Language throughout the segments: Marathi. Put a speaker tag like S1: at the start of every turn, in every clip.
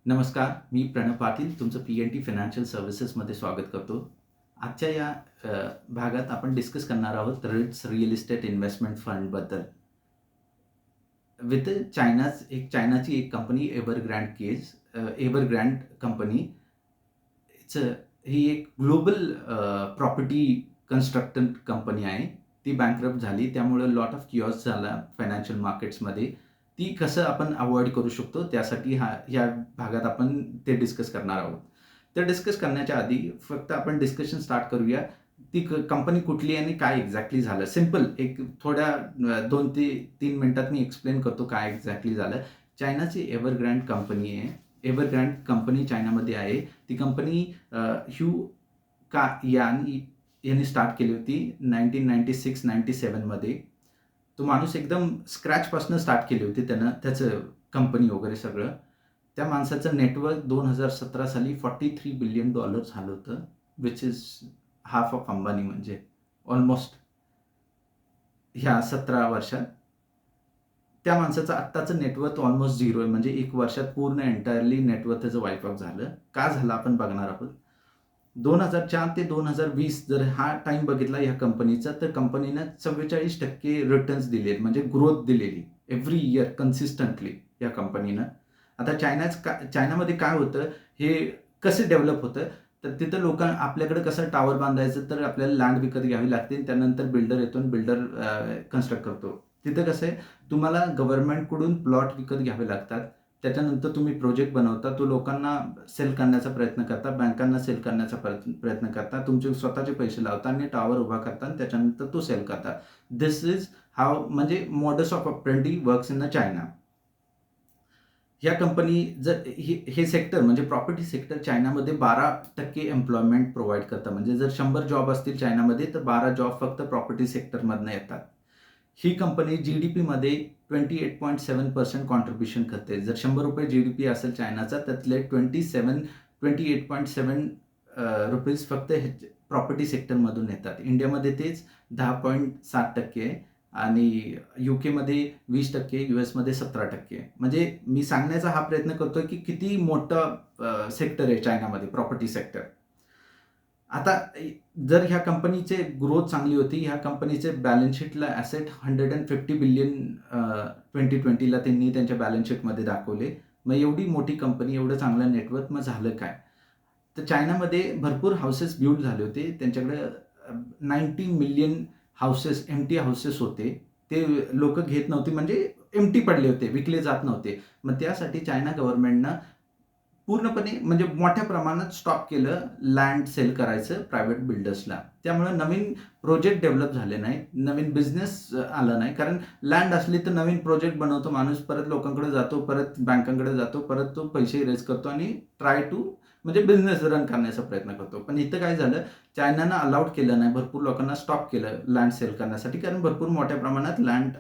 S1: नमस्कार, मी प्रणव पाटील तुमचं पी-एन-टी फायनान्शियल सर्व्हिसेसमध्ये स्वागत करतो. आजच्या या भागात आपण डिस्कस करणार आहोत रिट्स रिअल इस्टेट इन्व्हेस्टमेंट फंडबद्दल. विथ चायनाची एक कंपनी एव्हरग्रँड कंपनी. ही एक ग्लोबल प्रॉपर्टी कन्स्ट्रक्टन कंपनी आहे. ती बँकरप्ट झाली. त्यामुळे लॉट ऑफ किओस झाला फायनान्शियल मार्केट्समध्ये. ती कसं आपण अव्हॉइड करू शकतो त्यासाठी या भागात आपण ते डिस्कस करणार आहोत. तर डिस्कस करण्याच्या आधी फक्त आपण डिस्कशन स्टार्ट करूया. ती कंपनी कुठली आणि काय एक्झॅक्टली झालं. सिंपल एक थोड्या 2 ते 3 मिनिटात मी एक्सप्लेन करतो काय एक्झॅक्टली झालं. चायनाची एव्हरग्रँड कंपनी आहे. एव्हरग्रँड कंपनी चायनामध्ये आहे. ती कंपनी ह्यू का यांनी स्टार्ट केली होती 1996-97 मध्ये. तो माणूस एकदम स्क्रॅचपासून स्टार्ट केली होती त्यानं त्याचं कंपनी वगैरे सगळं. त्या माणसाचं नेटवर्क 2017 साली $43 बिलियन झालं होतं, which is half of Ambani म्हणजे ऑलमोस्ट ह्या 17 वर्षात. त्या माणसाचं आत्ताचं नेटवर्थ ऑलमोस्ट 0 आहे. म्हणजे 1 वर्षात पूर्ण एंटायरली नेटवर्थ त्याचं वाईप आउट झालं. का झालं आपण बघणार आहोत. 2004 ते 2020 जर हा टाईम बघितला ह्या कंपनीचा, तर कंपनीनं 44% रिटर्न्स दिलेत, म्हणजे ग्रोथ दिलेली एव्हरी इयर कन्सिस्टंटली या कंपनीनं. आता चायनामध्ये काय होतं, हे कसं डेव्हलप होतं, तर तिथं आपल्याकडे कसं टॉवर बांधायचं, तर आपल्याला लँड विकत घ्यावी लागते. त्यानंतर बिल्डर येतो आणि बिल्डर कन्स्ट्रक्ट करतो. तिथं कसं आहे, तुम्हाला गव्हर्नमेंटकडून प्लॉट विकत घ्यावे लागतात. त्याच्यानंतर तुम्ही प्रोजेक्ट बनवता, तो लोकांना सेल करण्याचा प्रयत्न करता, बँकांना सेल करण्याचा प्रयत्न करता, तुमचे स्वतःचे पैसे लावता आणि टॉवर उभा करता आणि त्याच्यानंतर तो सेल करता. दिस इज हाऊ म्हणजे modus of operandi works in China. ह्या कंपनी जर हे सेक्टर म्हणजे प्रॉपर्टी सेक्टर चायनामध्ये 12% एम्प्लॉयमेंट प्रोव्हाइड करतं. म्हणजे जर 100 जॉब असतील चायनामध्ये, तर 12 जॉब फक्त प्रॉपर्टी सेक्टरमधनं येतात. ही कंपनी जी-डी-पीमध्ये 28.7% कॉन्ट्रिब्युशन करते. जर ₹100 जी-डी-पी असेल चायनाचा, त्यातले 28.7 रुपीज फक्त प्रॉपर्टी सेक्टरमधून येतात. इंडियामध्ये तेच 10.7% आहे आणि यूकेमध्ये 20%, यूएसमध्ये 17%. म्हणजे मी सांगण्याचा हा प्रयत्न करतोय की किती मोठं सेक्टर आहे चायनामध्ये प्रॉपर्टी सेक्टर. आता जर ह्या कंपनीचे ग्रोथ चांगली होती, ह्या कंपनीचे बॅलन्स शीटला ॲसेट 150 बिलियन 2020ला त्यांनी त्यांच्या बॅलन्स शीटमध्ये दाखवले. मग एवढी मोठी कंपनी, एवढं चांगलं नेटवर्क, मग झालं काय? तर चायनामध्ये भरपूर हाऊसेस बिल्ड झाले होते. त्यांच्याकडे 90 मिलियन हाऊसेस, एम्प्टी हाऊसेस होते. ते लोकं घेत नव्हती, म्हणजे एम्प्टी पडले होते, विकले जात नव्हते. मग त्यासाठी चायना गव्हर्नमेंटनं पूर्णपणे म्हणजे मोठ्या प्रमाणात स्टॉप केलं लँड सेल करायचं प्रायव्हेट बिल्डर्सला. त्यामुळे नवीन प्रोजेक्ट डेव्हलप झाले नाहीत, नवीन बिझनेस आला नाही. कारण लँड असली तर नवीन प्रोजेक्ट बनवतो माणूस, परत लोकांकडे जातो, परत बँकांकडे जातो, परत तो पैसे रेज करतो आणि ट्राय टू म्हणजे बिझनेस रन करण्याचा प्रयत्न करतो. पण इथं काय झालं, चायनानं अलाउड केलं नाही, भरपूर लोकांना स्टॉप केलं लँड सेल करण्यासाठी, कारण भरपूर मोठ्या प्रमाणात लँड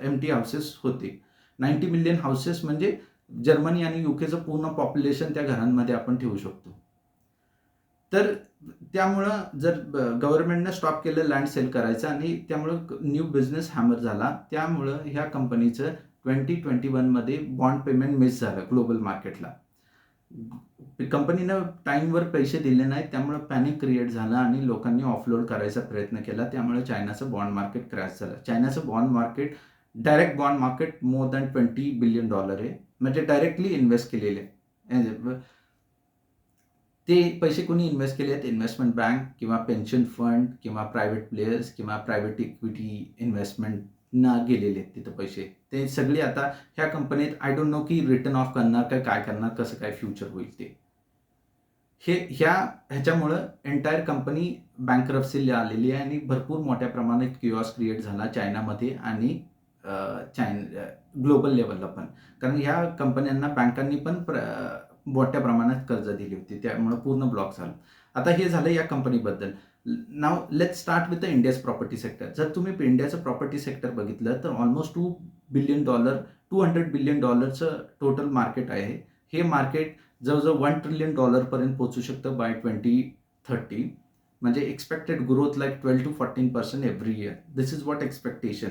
S1: एम्प्टी हाऊसेस होते. 90 मिलियन हाऊसेस म्हणजे जर्मनी आणि यूकेचं पूर्ण पॉप्युलेशन त्या घरांमध्ये आपण ठेवू शकतो. तर त्यामुळं जर गव्हर्नमेंटनं स्टॉप केलं लँड सेल करायचं आणि त्यामुळं न्यू बिझनेस हॅमर झाला. त्यामुळं ह्या कंपनीचं 2021 मध्ये बॉन्ड पेमेंट मिस झालं ग्लोबल मार्केटला. कंपनीनं टाईमवर पैसे दिले नाहीत, त्यामुळे पॅनिक क्रिएट झालं आणि लोकांनी ऑफलोड करायचा प्रयत्न केला. त्यामुळे चायनाचं बॉन्ड मार्केट क्रॅश झालं. चायनाचं bond market, direct bond market more than $20 billion आहे. म्हणजे डायरेक्टली इन्व्हेस्ट केलेले. ते पैसे कोणी इन्व्हेस्ट केले आहेत? इन्व्हेस्टमेंट बँक किंवा पेन्शन फंड किंवा प्रायव्हेट प्लेयर्स किंवा प्रायव्हेट इक्विटी इन्व्हेस्टमेंटना गेलेले आहेत तिथं पैसे. ते सगळे आता ह्या कंपनीत आय डोंट नो की रिटर्न ऑफ करणार काय करणार, कसं काय फ्युचर होईल ते. ह्याच्यामुळं एंटायर कंपनी बँकरप्सीला आलेली आहे आणि भरपूर मोठ्या प्रमाणात किओस क्रिएट झाला चायनामध्ये आणि ग्लोबल लेवलला पण. कारण ह्या कंपन्यांना बँकांनी पण मोठ्या प्रमाणात कर्ज दिली होती, त्यामुळे पूर्ण ब्लॉक झालं. आता हे झालं या कंपनीबद्दल. Now let's start with the India's property sector. जर तुम्ही इंडियाचं प्रॉपर्टी सेक्टर बघितलं तर ऑलमोस्ट $200 बिलियन टोटल मार्केट आहे. हे मार्केट जवळजवळ $1 ट्रिलियन पर्यंत पोहोचू शकतं बाय 2030. म्हणजे expected growth like 12 to 14% every year. This is what expectation.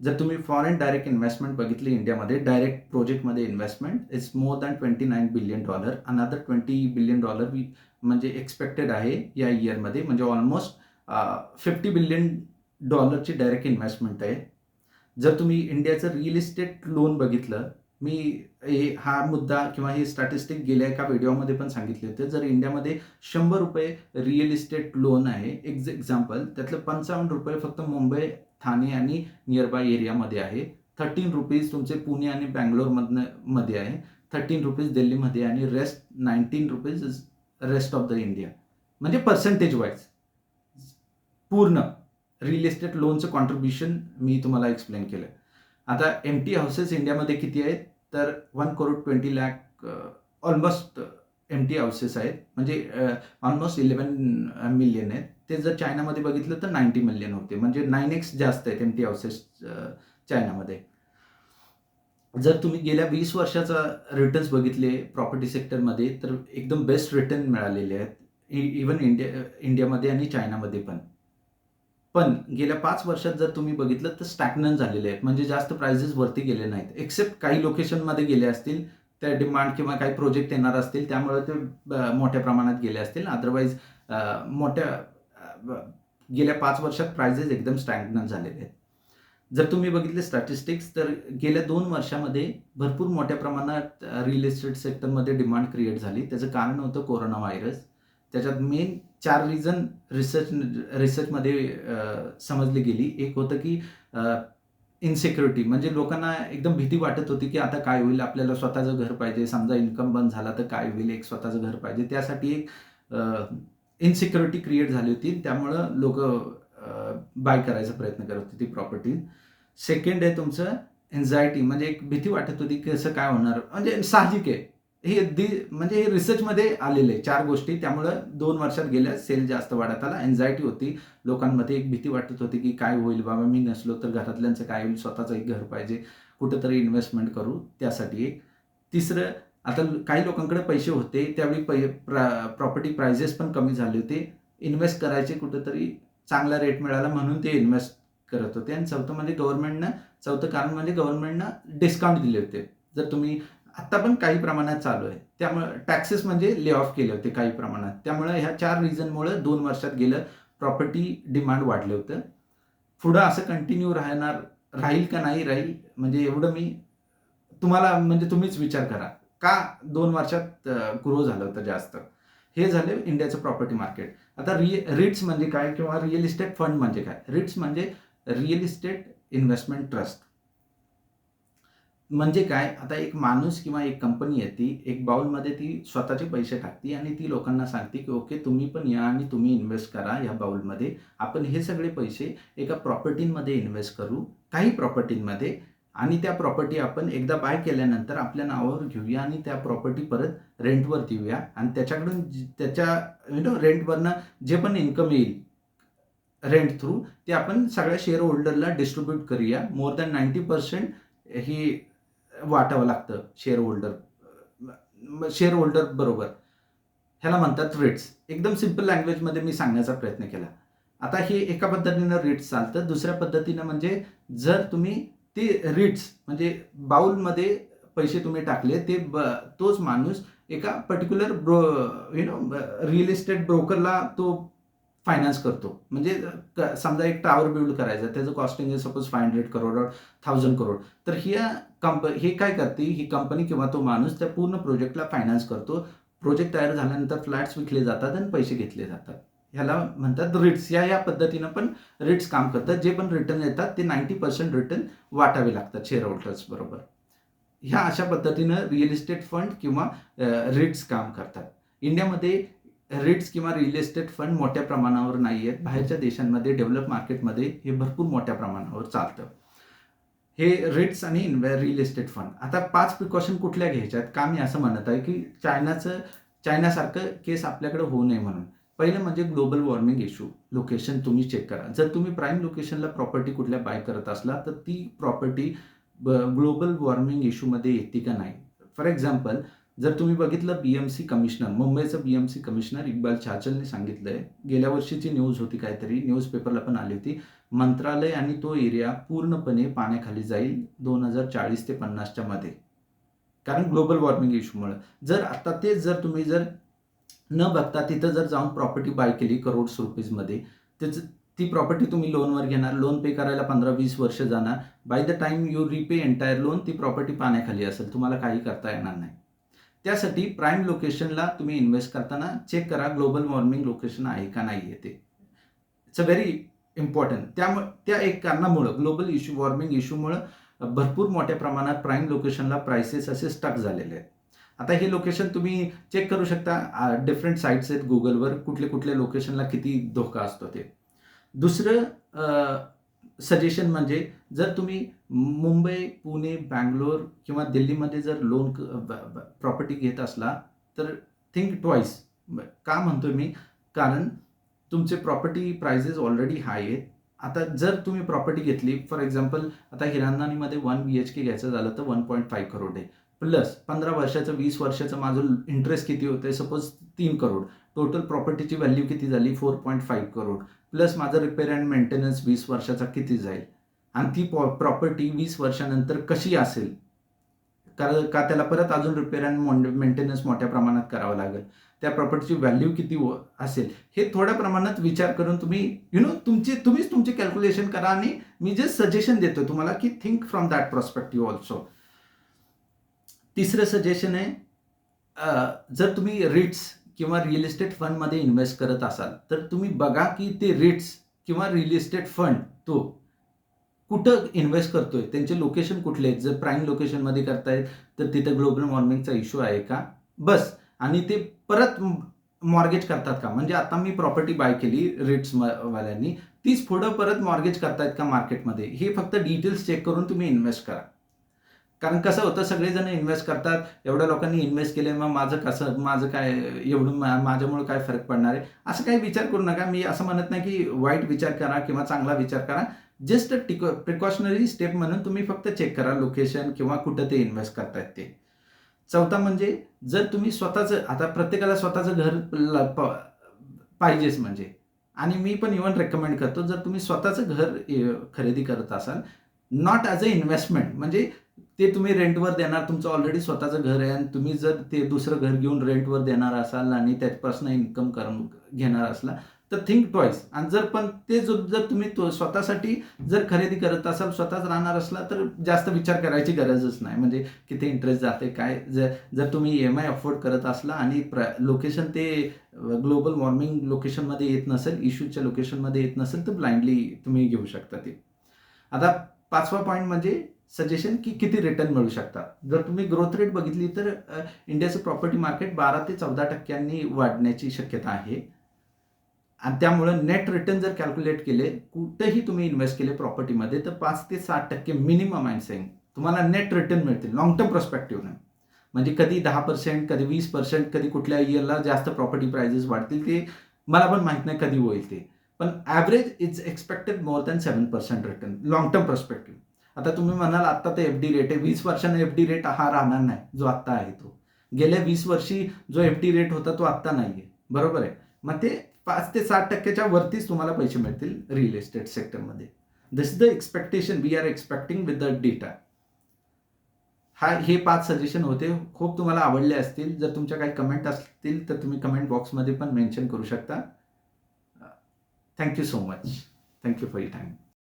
S1: जर तुम्ही फॉरेन डायरेक्ट इन्व्हेस्टमेंट बघितली इंडियामध्ये, डायरेक्ट प्रोजेक्टमध्ये investment is more than $29 billion. Another $20 billion म्हणजे एक्सपेक्टेड आहे या इयरमध्ये, म्हणजे ऑलमोस्ट $50 बिलियन डायरेक्ट इन्व्हेस्टमेंट आहे. जर तुम्ही इंडियाचं रिअल इस्टेट लोन बघितलं, मी हा मुद्दा किंवा हे स्टॅटिस्टिक गेल्या एका व्हिडिओमध्ये पण सांगितले होते. जर इंडियामध्ये ₹100 रिअल इस्टेट लोन आहे, एक्झाम्पल, त्यातलं ₹55 फक्त मुंबई, ठाणे आणि नियरबाय एरियामध्ये आहे. ₹13 तुमचे पुणे आणि बँगलोरमध्ये आहे. ₹13 दिल्लीमध्ये आणि rest ₹19 is rest of the India. म्हणजे पर्सेंटेज वाईज पूर्ण रिअल इस्टेट लोनचं कॉन्ट्रीब्युशन मी तुम्हाला एक्सप्लेन केलं. आता एम्प्टी हाऊसेस इंडियामध्ये किती आहेत, तर 1,20,00,000 ऑलमोस्ट एम्प्टी हाऊसेस आहेत, म्हणजे ऑलमोस्ट 11 मिलियन आहेत. ते जर चायनामध्ये बघितलं तर 90 मिलियन होते, म्हणजे 9x जास्त आहेत एम्प्टी हाऊसेस चायनामध्ये. जर तुम्ही गेल्या 20 वर्षाचा रिटर्न्स बघितले प्रॉपर्टी सेक्टरमध्ये, तर एकदम बेस्ट रिटर्न मिळालेले आहेत, इवन इंडियामध्ये आणि चायनामध्ये पण. पण गेल्या 5 वर्षात जर तुम्ही बघितलं तर स्टॅग्नंट झालेले आहेत, म्हणजे जास्त प्राइसेस वरती गेले नाहीत. एक्सेप्ट काही लोकेशनमध्ये गेले असतील, त्या डिमांड किंवा काही प्रोजेक्ट येणार असतील, त्यामुळे ते मोठ्या प्रमाणात गेले असतील. अदरवाईज गेल्या 5 वर्षात प्राइसेस एकदम स्टॅग्नंट झालेले आहेत. जर तुम्ही बघितले स्टॅटिस्टिक्स, तर गेल्या 2 वर्षामध्ये भरपूर मोठ्या प्रमाणात रिअल इस्टेट सेक्टरमध्ये डिमांड क्रिएट झाली. त्याचं कारण होतं कोरोना व्हायरस. त्याच्यात मेन 4 रिझन रिसर्चमध्ये समजली गेली. एक होतं की इन्सिक्युरिटी, म्हणजे लोकांना एकदम भीती वाटत होती की आता काय होईल, आपल्याला स्वतःचं घर पाहिजे, समजा इन्कम बंद झाला तर काय होईल, एक स्वतःचं घर पाहिजे. त्यासाठी एक इन्सिक्युरिटी क्रिएट झाली होती, त्यामुळं लोक बाय करायचा प्रयत्न करत होती प्रॉपर्टी. सेकंड आहे तुमचं एन्झायटी, म्हणजे एक भीती वाटत होती की कसं काय होणार, म्हणजे साहजिक आहे. म्हणजे हे रिसर्चमध्ये आलेले आहे 4 गोष्टी. त्यामुळं 2 वर्षात गेल्या सेल जास्त वाढत आला. एन्झायटी होती लोकांमध्ये, एक भीती वाटत होती की काय होईल बाबा, मी नसलो तर घरातल्यांचं काय होईल, स्वतःचं एक घर पाहिजे, कुठंतरी इन्व्हेस्टमेंट करू, त्यासाठी एक. तिसरं, आता काही लोकांकडे पैसे होते, त्यावेळी प्रॉपर्टी प्राइजेस पण कमी झाले होते, इन्व्हेस्ट करायचे, कुठंतरी चांगला रेट मिळाला म्हणून ते इन्व्हेस्ट करत होते. आणि चौथं कारण म्हणजे गव्हर्नमेंटनं डिस्काउंट दिले होते. जर तुम्ही आत्ता पण काही प्रमाणात चालू आहे, त्यामुळे टॅक्सेस म्हणजे ले ऑफ केले होते काही प्रमाणात. त्यामुळे ह्या 4 रिझनमुळे 2 वर्षात गेलं प्रॉपर्टी डिमांड वाढलं होतं. पुढं असं कंटिन्यू राहील का नाही राहील, म्हणजे एवढं मी तुम्हाला, म्हणजे तुम्हीच विचार करा का 2 वर्षात ग्रो झालं होतं जास्त. हे झाले इंडियाचं प्रॉपर्टी मार्केट. आता रिट्स म्हणजे काय किंवा रिअल इस्टेट फंड म्हणजे काय? रिट्स म्हणजे रिअल इस्टेट इन्व्हेस्टमेंट ट्रस्ट. म्हणजे काय, आता एक माणूस किंवा एक कंपनी येते, एक बाउलमध्ये ती स्वतःचे पैसे टाकते आणि ती लोकांना सांगते की ओके, तुम्ही पण या आणि तुम्ही इन्व्हेस्ट करा या बाउलमध्ये. आपण हे सगळे पैसे एका प्रॉपर्टीमध्ये इन्व्हेस्ट करू, काही प्रॉपर्टींमध्ये, आणि त्या प्रॉपर्टी आपण एकदा बाय केल्यानंतर आपल्या नावावर घेऊया आणि त्या प्रॉपर्टी परत रेंटवर देऊया. आणि त्याच्याकडून त्याच्या रेंटवरनं जे पण इन्कम येईल रेंट थ्रू, ते आपण सगळ्या शेअर होल्डरला डिस्ट्रीब्यूट करूया. मोर दॅन 90% ही वाटावं लागतं शेअर होल्डर बरोबर. ह्याला म्हणतात रिट्स. एकदम सिम्पल लँग्वेजमध्ये मी सांगण्याचा प्रयत्न केला. आता हे एका पद्धतीनं रिट्स चालतं. दुसऱ्या पद्धतीनं म्हणजे जर तुम्ही ते रिट्स म्हणजे बाउलमध्ये पैसे तुम्ही टाकले, तोच माणूस एका पर्टिक्युलर रिअल इस्टेट ब्रोकरला तो फायनान्स करतो. म्हणजे समजा एक टावर बिल्ड करायचा, त्याचं कॉस्टिंग आहे सपोज 500 करोड or 1000 करोड. तर हे काय करते, ही कंपनी किंवा तो माणूस त्या पूर्ण प्रोजेक्टला फायनान्स करतो. प्रोजेक्ट तयार झाल्यानंतर फ्लॅट्स विकले जातात आणि पैसे घेतले जातात. ह्याला म्हणतात रिट्स. या पद्धतीनं पण रिट्स काम करतात. जे पण रिटर्न येतात ते 90% रिटर्न वाटावे लागतात शेअर होल्डर्स बरोबर. ह्या अशा पद्धतीनं रिअल इस्टेट फंड किंवा रिट्स काम करतात. इंडियामध्ये रिट्स किंवा रिअल इस्टेट फंड मोठ्या प्रमाणावर नाही आहेत. बाहेरच्या देशांमध्ये, डेव्हलप मार्केटमध्ये हे भरपूर मोठ्या प्रमाणावर चालतं. हे रिट्स आणि रिअल इस्टेट फंड. आता 5 प्रिकॉशन कुठल्या घ्यायच्या आहेत, का मी असं म्हणत आहे की चायनासारखं केस आपल्याकडे होऊ नये म्हणून. पहिलं म्हणजे ग्लोबल वॉर्मिंग इश्यू. लोकेशन तुम्ही चेक करा. जर तुम्ही प्राईम लोकेशनला प्रॉपर्टी कुठल्या बाय करत असला, तर ती प्रॉपर्टी ग्लोबल वॉर्मिंग इश्यूमध्ये येते का नाही. फॉर एक्झाम्पल, जर तुम्ही बघितलं BMC कमिशनर, मुंबईचं BMC कमिशनर इक्बाल चाचलने सांगितलंय, गेल्या वर्षीची न्यूज होती, काहीतरी न्यूजपेपरला पण आली होती, मंत्रालय आणि तो एरिया पूर्णपणे पाण्याखाली जाईल 2040 ते 50च्या मध्ये, कारण ग्लोबल वॉर्मिंग इश्यूमुळे. जर आता तेच जर तुम्ही जर न बघता तिथं जर जाऊन प्रॉपर्टी बाय केली करोड्स रुपीजमध्ये, त्याचं ती प्रॉपर्टी तुम्ही लोनवर घेणार, लोन पे करायला 15-20 वर्ष जाणार. By the time you repay entire loan, ती प्रॉपर्टी पाण्याखाली असेल, तुम्हाला काही करता येणार नाही. त्यासाठी प्राईम लोकेशनला तुम्ही इन्व्हेस्ट करताना चेक करा ग्लोबल वॉर्मिंग लोकेशन आहे का नाही आहे ते. It's a very important. त्यामुळे त्या एक कारणामुळं ग्लोबल वॉर्मिंग इश्यूमुळं भरपूर मोठ्या प्रमाणात प्राईम लोकेशनला प्राइसेस असे स्टक झालेले आहेत. आता हे लोकेशन तुम्ही चेक करू शकता, डिफरंट साईट्स आहेत गुगलवर, कुठले कुठल्या लोकेशनला किती धोका असतो ते. दुसरं सजेशन म्हणजे जर तुम्ही मुंबई, पुणे, बँगलोर किंवा दिल्लीमध्ये जर लोन प्रॉपर्टी घेत असला तर थिंक ट्वाईस. का म्हणतोय मी? कारण तुमचे प्रॉपर्टी प्राइसेस ऑलरेडी हाय आहेत. आता जर तुम्ही प्रॉपर्टी घेतली, फॉर एक्झाम्पल आता हिरानंदानीमध्ये 1 BHK घ्यायचं झालं तर 1.5 करोड आहे. प्लस 15 वर्षाचं 20 वर्षाचं माझं इंटरेस्ट किती होतं, सपोज 3 करोड. टोटल प्रॉपर्टीची व्हॅल्यू किती झाली? 4.5 करोड. प्लस माझं रिपेअर अँड मेंटेनन्स 20 वर्षाचा किती जाईल, आणि ती प्रॉपर्टी 20 वर्षानंतर कशी असेल, का त्याला परत अजून रिपेअर अँड मेंटेनन्स मोठ्या प्रमाणात करावं लागेल, त्या प्रॉपर्टीची व्हॅल्यू किती असेल, हे थोड्या प्रमाणात विचार करून तुम्ही तुम्हीच तुमचे कॅल्क्युलेशन करा. आणि मी जे सजेशन देतो तुम्हाला की think from that perspective also. तिसरं सजेशन आहे, जर तुम्ही रिट्स किंवा रिअल इस्टेट फंडमध्ये इन्व्हेस्ट करत असाल तर तुम्ही बघा की ते रिट्स किंवा रिअल इस्टेट फंड तो कुठं इन्व्हेस्ट करतोय, त्यांचे लोकेशन कुठले आहेत. जर प्राईम लोकेशनमध्ये करतायत तर तिथं ग्लोबल वॉर्मिंगचा इश्यू आहे का, बस. आणि ते परत मॉर्गेज करतात का, म्हणजे आता मी प्रॉपर्टी बाय केली रिट्स वाल्यांनी, तीच पुढं परत मॉर्गेज करतायत का मार्केटमध्ये, हे फक्त डिटेल्स चेक करून तुम्ही इन्व्हेस्ट करा. कारण कसं होतं, सगळेजण इन्व्हेस्ट करतात, एवढ्या लोकांनी इन्व्हेस्ट केले, मग माझं काय एवढं माझ्यामुळे काय फरक पडणार आहे, असं काही विचार करू नका. मी असं म्हणत नाही की वाईट विचार करा किंवा चांगला विचार करा. जस्ट प्रिकॉशनरी स्टेप म्हणून तुम्ही फक्त चेक करा लोकेशन किंवा कुठं ते इन्व्हेस्ट करतायत ते. चौथा म्हणजे जर तुम्ही स्वतःचं, आता प्रत्येकाला स्वतःचं घर पाहिजेच म्हणजे, आणि मी पण इव्हन रेकमेंड करतो, जर तुम्ही स्वतःचं घर खरेदी करत असाल, नॉट ॲज अ इन्व्हेस्टमेंट, म्हणजे ते तुम्ही रेंटवर देणार, तुमचं ऑलरेडी स्वतःचं घर आहे आणि तुम्ही जर ते दुसरं घर घेऊन रेंटवर देणार असाल आणि त्याच्यापासून इन्कम करून घेणार असला तर थिंक ट्वाईस. आणि जर पण ते जर तुम्ही स्वतःसाठी जर खरेदी करत असाल, स्वतःच राहणार असला, तर जास्त विचार करायची गरजच नाही, म्हणजे किती इंटरेस्ट जाते काय. जर तुम्ही EMI अफोर्ड करत असला आणि लोकेशन ते ग्लोबल वॉर्मिंग लोकेशनमध्ये येत नसेल, इश्यूच्या लोकेशनमध्ये येत नसेल, तर ब्लाइंडली तुम्ही घेऊ शकता ते. आता 5वा पॉईंट म्हणजे सजेशन की किती रिटर्न मिळू शकतात. जर तुम्ही ग्रोथ रेट बघितली तर इंडियाचं प्रॉपर्टी मार्केट 12 ते 14% वाढण्याची शक्यता आहे. आणि त्यामुळं नेट रिटर्न जर कॅल्क्युलेट केले, कुठेही तुम्ही इन्व्हेस्ट केले प्रॉपर्टीमध्ये, तर 5 ते 7% मिनिमम आय सेइंग तुम्हाला नेट रिटर्न मिळतील लॉंग टर्म पर्स्पेक्टिव्हने. म्हणजे कधी 10%, कधी 20%, कधी कुठल्या इयरला जास्त प्रॉपर्टी प्राइसेस वाढतील, ते मला पण माहित नाही कधी होईल ते. पण average is expected more than 7% return long term perspective. आता तुम्ही म्हणाल आत्ता तर FD रेट आहे, 20 वर्षांनी FD रेट हा राहणार नाही जो आत्ता आहे तो. गेल्या 20 वर्षी जो FD रेट होता तो आत्ता नाही आहे, बरोबर आहे. मग ते 5 ते 7%च्या वरतीच तुम्हाला पैसे मिळतील रिअल इस्टेट सेक्टरमध्ये. This is the expectation we are expecting with the data. हे 5 सजेशन होते. खूप तुम्हाला आवडले असतील. जर तुमच्या काही कमेंट असतील तर तुम्ही कमेंट बॉक्समध्ये पण मेन्शन करू शकता. Thank you so much. Thank you for your time.